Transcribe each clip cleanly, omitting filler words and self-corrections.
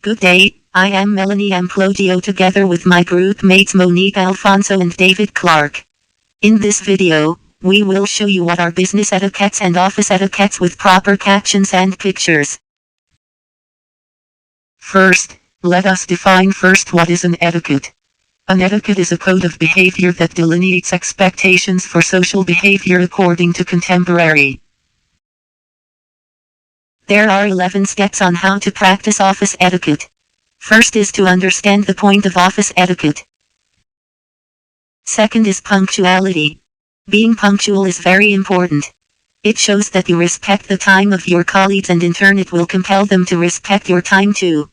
Good day, I am Melanie Amplodio together with my group mates Monique Alfonso and David Clark. In this video, we will show you what are business etiquettes and office etiquettes with proper captions and pictures. First, let us define first what is an etiquette. An etiquette is a code of behavior that delineates expectations for social behavior according to contemporary. There are 11 steps on how to practice office etiquette. First is to understand the point of office etiquette. Second is punctuality. Being punctual is very important. It shows that you respect the time of your colleagues and in turn it will compel them to respect your time too.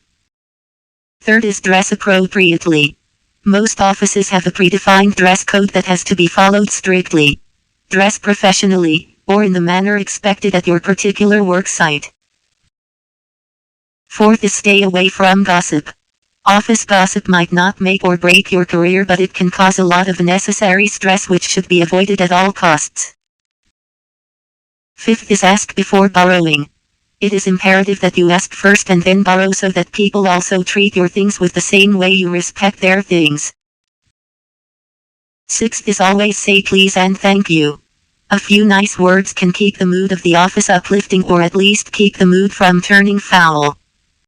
Third is dress appropriately. Most offices have a predefined dress code that has to be followed strictly. Dress professionally, or in the manner expected at your particular work site. Fourth is stay away from gossip. Office gossip might not make or break your career, but it can cause a lot of unnecessary stress which should be avoided at all costs. Fifth is ask before borrowing. It is imperative that you ask first and then borrow so that people also treat your things with the same way you respect their things. Sixth is always say please and thank you. A few nice words can keep the mood of the office uplifting or at least keep the mood from turning foul.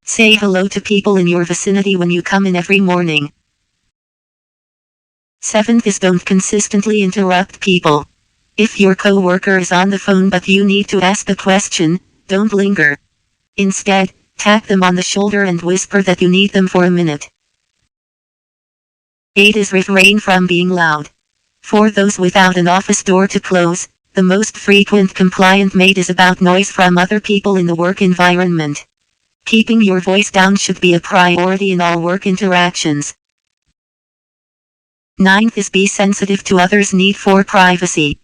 Say hello to people in your vicinity when you come in every morning. Seventh is don't consistently interrupt people. If your co-worker is on the phone but you need to ask a question, don't linger. Instead, tap them on the shoulder and whisper that you need them for a minute. 8 is refrain from being loud. For those without an office door to close, the most frequent complaint made is about noise from other people in the work environment. Keeping your voice down should be a priority in all work interactions. 9th is be sensitive to others' need for privacy.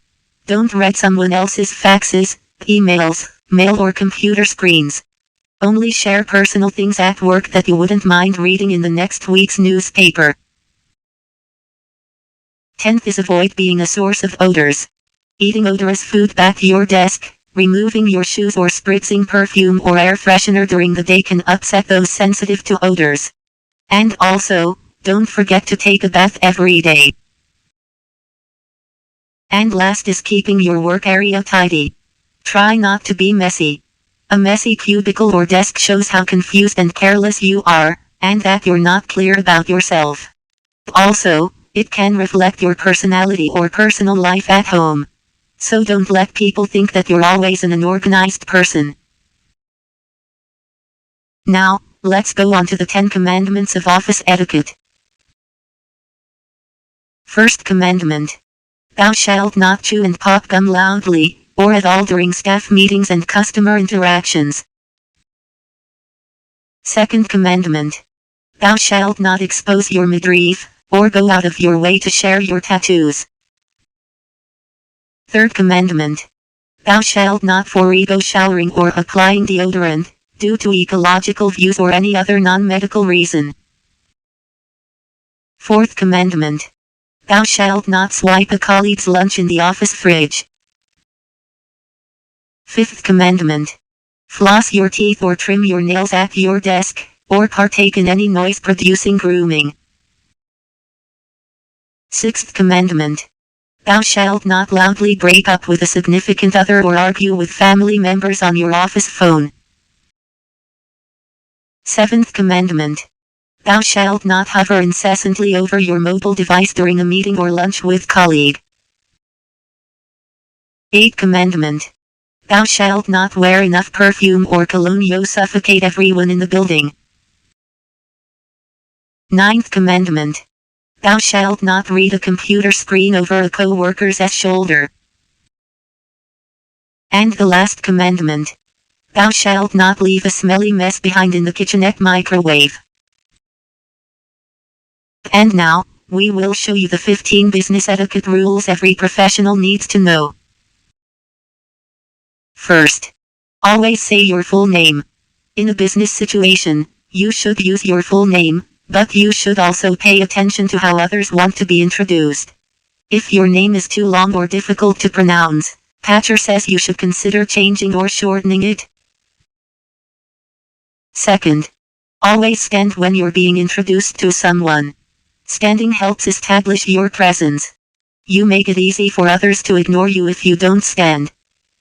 Don't read someone else's faxes, emails, mail or computer screens. Only share personal things at work that you wouldn't mind reading in the next week's newspaper. 10th is avoid being a source of odors. Eating odorous food at your desk, removing your shoes or spritzing perfume or air freshener during the day can upset those sensitive to odors. And also, don't forget to take a bath every day. And last is keeping your work area tidy. Try not to be messy. A messy cubicle or desk shows how confused and careless you are, and that you're not clear about yourself. Also, it can reflect your personality or personal life at home. So don't let people think that you're always an unorganized person. Now, let's go on to the 10 commandments of office etiquette. First commandment. Thou shalt not chew and pop gum loudly, or at all during staff meetings and customer interactions. Second commandment. Thou shalt not expose your midriff, or go out of your way to share your tattoos. Third commandment. Thou shalt not forego showering or applying deodorant, due to ecological views or any other non-medical reason. Fourth commandment. Thou shalt not swipe a colleague's lunch in the office fridge. Fifth commandment. Floss your teeth or trim your nails at your desk, or partake in any noise-producing grooming. Sixth commandment. Thou shalt not loudly break up with a significant other or argue with family members on your office phone. Seventh commandment. Thou shalt not hover incessantly over your mobile device during a meeting or lunch with colleague. Eighth commandment. Thou shalt not wear enough perfume or cologne you suffocate everyone in the building. Ninth commandment. Thou shalt not read a computer screen over a co-worker's shoulder. And the last commandment. Thou shalt not leave a smelly mess behind in the kitchenette microwave. And now, we will show you the 15 business etiquette rules every professional needs to know. First, always say your full name. In a business situation, you should use your full name, but you should also pay attention to how others want to be introduced. If your name is too long or difficult to pronounce, Patcher says you should consider changing or shortening it. Second, Always stand when you're being introduced to someone. Standing helps establish your presence. You make it easy for others to ignore you if you don't stand.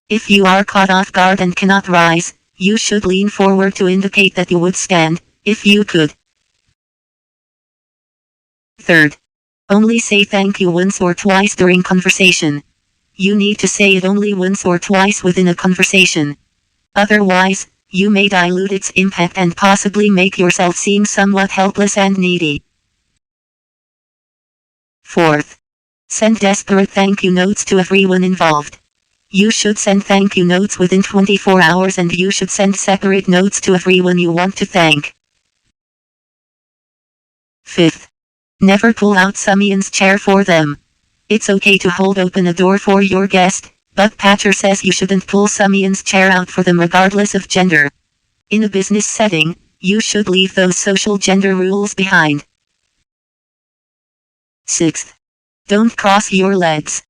If you are caught off guard and cannot rise, you should lean forward to indicate that you would stand, if you could. Third, only say thank you once or twice during conversation. You need to say it only once or twice within a conversation. Otherwise, you may dilute its impact and possibly make yourself seem somewhat helpless and needy. Fourth, send desperate thank you notes to everyone involved. You should send thank you notes within 24 hours and you should send separate notes to everyone you want to thank. Fifth, never pull out someone's chair for them. It's okay to hold open a door for your guest, but Patcher says you shouldn't pull someone's chair out for them regardless of gender. In a business setting, you should leave those social gender rules behind. Sixth, don't cross your legs.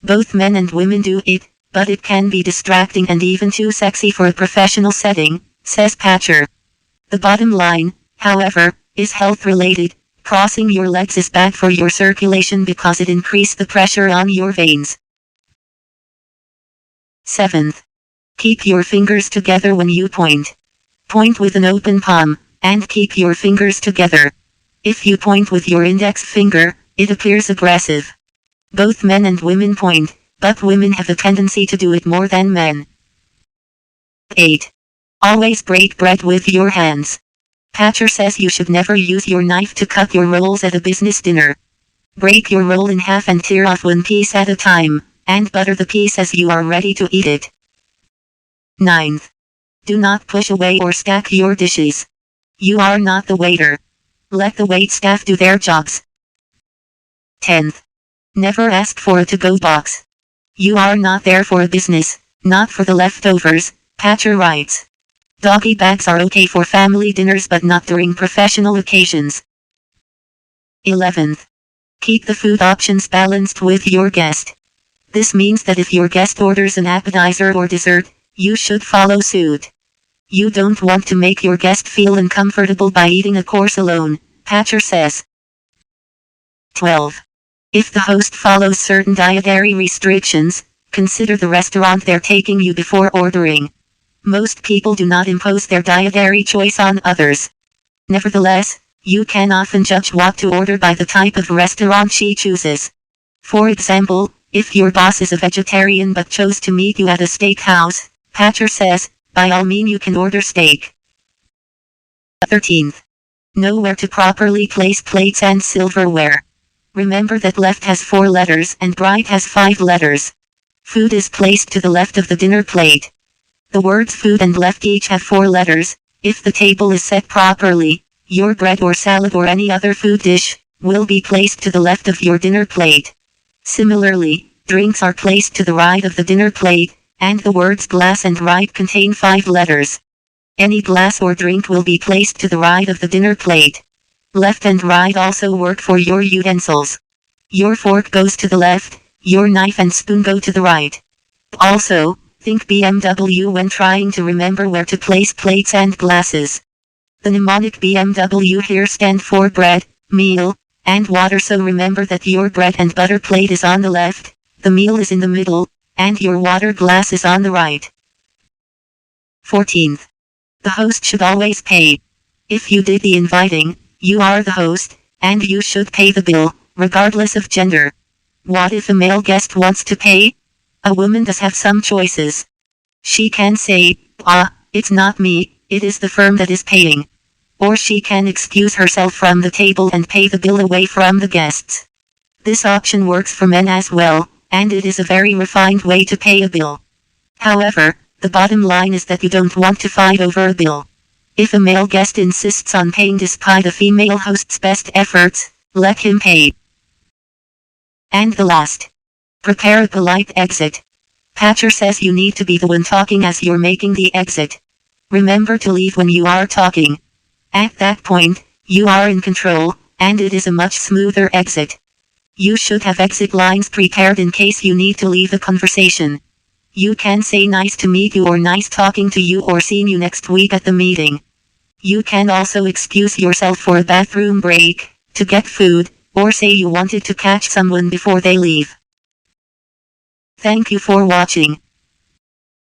Both men and women do it, but it can be distracting and even too sexy for a professional setting, says Patcher. The bottom line, however, is health-related. Crossing your legs is bad for your circulation because it increases the pressure on your veins. Seventh, keep your fingers together when you point. Point with an open palm, and keep your fingers together. If you point with your index finger, it appears aggressive. Both men and women point, but women have a tendency to do it more than men. 8. Always break bread with your hands. Patcher says you should never use your knife to cut your rolls at a business dinner. Break your roll in half and tear off one piece at a time, and butter the piece as you are ready to eat it. 9th. Do not push away or stack your dishes. You are not the waiter. Let the wait staff do their jobs. 10th. Never ask for a to-go box. You are not there for a business, not for the leftovers, Patcher writes. Doggy bags are okay for family dinners but not during professional occasions. 11th. Keep the food options balanced with your guest. This means that if your guest orders an appetizer or dessert, you should follow suit. You don't want to make your guest feel uncomfortable by eating a course alone, Patcher says. 12. If the host follows certain dietary restrictions, consider the restaurant they're taking you before ordering. Most people do not impose their dietary choice on others. Nevertheless, you can often judge what to order by the type of restaurant she chooses. For example, if your boss is a vegetarian but chose to meet you at a steakhouse, Patcher says, by all means you can order steak. 13th. Know where to properly place plates and silverware. Remember that left has 4 letters and right has 5 letters. Food is placed to the left of the dinner plate. The words food and left each have 4 letters. If the table is set properly, your bread or salad or any other food dish will be placed to the left of your dinner plate. Similarly, drinks are placed to the right of the dinner plate, and the words glass and right contain 5 letters. Any glass or drink will be placed to the right of the dinner plate. Left and right also work for your utensils. Your fork goes to the left, your knife and spoon go to the right. Also, think BMW when trying to remember where to place plates and glasses. The mnemonic BMW here stands for bread, meal, and water, so remember that your bread and butter plate is on the left, the meal is in the middle, and your water glass is on the right. 14th. The host should always pay. If you did the inviting, you are the host, and you should pay the bill, regardless of gender. What if a male guest wants to pay? A woman does have some choices. She can say, it's not me, it is the firm that is paying. Or she can excuse herself from the table and pay the bill away from the guests. This option works for men as well, and it is a very refined way to pay a bill. However, the bottom line is that you don't want to fight over a bill. If a male guest insists on paying despite a female host's best efforts, let him pay. And the last. Prepare a polite exit. Patcher says you need to be the one talking as you're making the exit. Remember to leave when you are talking. At that point, you are in control, and it is a much smoother exit. You should have exit lines prepared in case you need to leave a conversation. You can say nice to meet you or nice talking to you or seeing you next week at the meeting. You can also excuse yourself for a bathroom break, to get food, or say you wanted to catch someone before they leave. Thank you for watching.